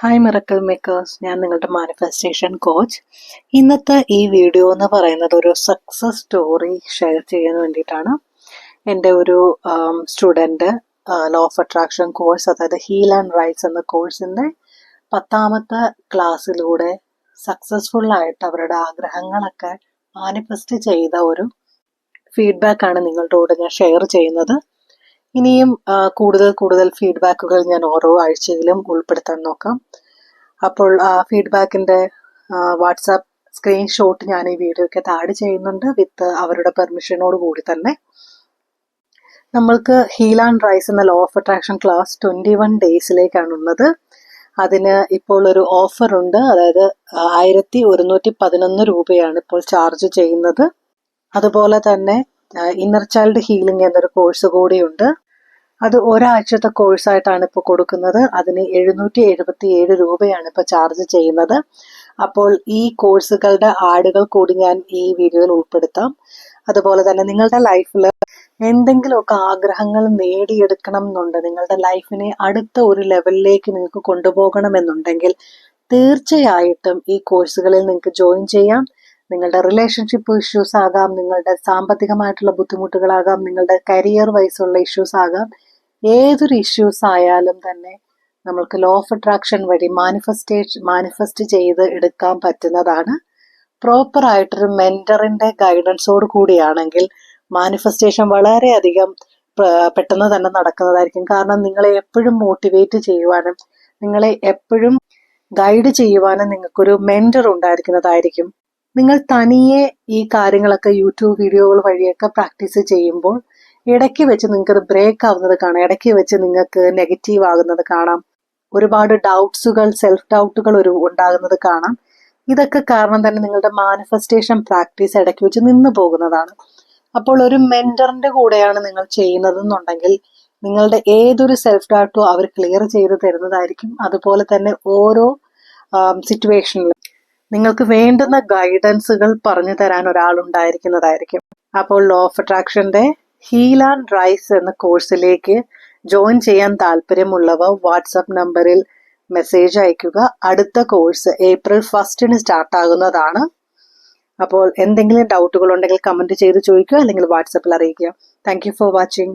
Hi miracle makers, ഞാൻ നിങ്ങളുടെ manifestation coach. ഇന്നത്തെ ഈ വീഡിയോ എന്ന് പറയുന്നത് ഒരു സക്സസ് സ്റ്റോറി ഷെയർ ചെയ്യാൻ വേണ്ടിയിട്ടാണ്. എൻ്റെ ഒരു student law of attraction course, അതായത് ഹീൽ ആൻഡ് റൈസ് എന്ന കോഴ്സിൻ്റെ 10ാമത്തെ ക്ലാസ്സിലൂടെ സക്സസ്ഫുള്ളായിട്ട് അവരുടെ ആഗ്രഹങ്ങളൊക്കെ മാനിഫെസ്റ്റ് ചെയ്ത ഒരു ഫീഡ്ബാക്കാണ് നിങ്ങളുടെ കൂടെ ഞാൻ ഷെയർ ചെയ്യുന്നത്. ഇനിയും കൂടുതൽ ഫീഡ്ബാക്കുകൾ ഞാൻ ഓരോ ആഴ്ചയിലും ഉൾപ്പെടുത്താൻ നോക്കാം. അപ്പോൾ ആ ഫീഡ്ബാക്കിൻ്റെ വാട്സാപ്പ് സ്ക്രീൻഷോട്ട് ഞാൻ ഈ വീഡിയോയ്ക്ക് ആഡ് ചെയ്യുന്നുണ്ട്, വിത്ത് അവരുടെ പെർമിഷനോട് കൂടി തന്നെ. നമ്മൾക്ക് ഹീൽ ആൻഡ് റൈസ് എന്ന ലോ ഓഫ് അട്രാക്ഷൻ ക്ലാസ് 21 ഡേയ്സിലേക്കാണുള്ളത്. അതിന് ഇപ്പോൾ ഒരു ഓഫർ ഉണ്ട്. അതായത് 1111 രൂപയാണ് ഇപ്പോൾ ചാർജ് ചെയ്യുന്നത്. അതുപോലെ തന്നെ ഇന്നർ ചൈൽഡ് ഹീലിംഗ് എന്നൊരു കോഴ്സ് കൂടിയുണ്ട്. അത് ഒരാഴ്ചത്തെ കോഴ്സായിട്ടാണ് ഇപ്പോൾ കൊടുക്കുന്നത്. അതിന് 777 രൂപയാണ് ഇപ്പോൾ ചാർജ് ചെയ്യുന്നത്. അപ്പോൾ ഈ കോഴ്സുകളുടെ ആഡുകൾ കൂടി ഞാൻ ഈ വീഡിയോയിൽ ഉൾപ്പെടുത്താം. അതുപോലെ തന്നെ നിങ്ങളുടെ ലൈഫിൽ എന്തെങ്കിലുമൊക്കെ ആഗ്രഹങ്ങൾ നേടിയെടുക്കണം എന്നുണ്ട്, നിങ്ങളുടെ ലൈഫിനെ അടുത്ത ഒരു ലെവലിലേക്ക് നിങ്ങൾക്ക് കൊണ്ടുപോകണമെന്നുണ്ടെങ്കിൽ തീർച്ചയായിട്ടും ഈ കോഴ്സുകളിൽ നിങ്ങൾക്ക് ജോയിൻ ചെയ്യാം. നിങ്ങളുടെ റിലേഷൻഷിപ്പ് ഇഷ്യൂസ് ആകാം, നിങ്ങളുടെ സാമ്പത്തികമായിട്ടുള്ള ബുദ്ധിമുട്ടുകളാകാം, നിങ്ങളുടെ കരിയർ വൈസുള്ള ഇഷ്യൂസ് ആകാം. ഏതൊരു ഇഷ്യൂസ് ആയാലും തന്നെ നമ്മൾക്ക് ലോ ഓഫ് അട്രാക്ഷൻ വഴി മാനിഫെസ്റ്റ് ചെയ്ത് എടുക്കാൻ പറ്റുന്നതാണ്. പ്രോപ്പറായിട്ടൊരു മെൻറ്ററിൻ്റെ ഗൈഡൻസോട് കൂടിയാണെങ്കിൽ മാനിഫെസ്റ്റേഷൻ വളരെയധികം പെട്ടെന്ന് തന്നെ നടക്കുന്നതായിരിക്കും. കാരണം നിങ്ങളെ എപ്പോഴും മോട്ടിവേറ്റ് ചെയ്യുവാനും നിങ്ങളെ എപ്പോഴും ഗൈഡ് ചെയ്യുവാനും നിങ്ങൾക്കൊരു മെൻറ്റർ ഉണ്ടായിരിക്കുന്നതായിരിക്കും. നിങ്ങൾ തനിയെ ഈ കാര്യങ്ങളൊക്കെ യൂട്യൂബ് വീഡിയോകൾ വഴിയൊക്കെ പ്രാക്ടീസ് ചെയ്യുമ്പോൾ ഇടയ്ക്ക് വെച്ച് നിങ്ങൾക്കത് ബ്രേക്ക് ആവുന്നത് കാണാം, ഇടയ്ക്ക് വെച്ച് നിങ്ങൾക്ക് നെഗറ്റീവ് ആകുന്നത് കാണാം, ഒരുപാട് സെൽഫ് ഡൗട്ടുകൾ ഉണ്ടാകുന്നത് കാണാം. ഇതൊക്കെ കാരണം തന്നെ നിങ്ങളുടെ മാനിഫെസ്റ്റേഷൻ പ്രാക്ടീസ് ഇടയ്ക്ക് വെച്ച് നിന്ന് പോകുന്നതാണ്. അപ്പോൾ ഒരു മെൻറ്ററിൻ്റെ കൂടെയാണ് നിങ്ങൾ ചെയ്യുന്നതെന്നുണ്ടെങ്കിൽ നിങ്ങളുടെ ഏതൊരു സെൽഫ് ഡൗട്ടും അവർ ക്ലിയർ ചെയ്ത് തരുന്നതായിരിക്കും. അതുപോലെ തന്നെ ഓരോ സിറ്റുവേഷനിലും നിങ്ങൾക്ക് വേണ്ടുന്ന ഗൈഡൻസുകൾ പറഞ്ഞു തരാൻ ഒരാളുണ്ടായിരിക്കുന്നതായിരിക്കും. അപ്പോൾ ലോ ഓഫ് അട്രാക്ഷൻ്റെ ഹീൽ ആൻഡ് റൈസ് എന്ന കോഴ്സിലേക്ക് ജോയിൻ ചെയ്യാൻ താല്പര്യമുള്ളവർ വാട്സപ്പ് നമ്പറിൽ മെസ്സേജ് അയയ്ക്കുക. അടുത്ത കോഴ്സ് April 1 സ്റ്റാർട്ടാകുന്നതാണ്. അപ്പോൾ എന്തെങ്കിലും ഡൗട്ടുകൾ ഉണ്ടെങ്കിൽ കമൻറ്റ് ചെയ്ത് ചോദിക്കുക, അല്ലെങ്കിൽ വാട്സപ്പിൽ അറിയിക്കുക. Thank you for watching.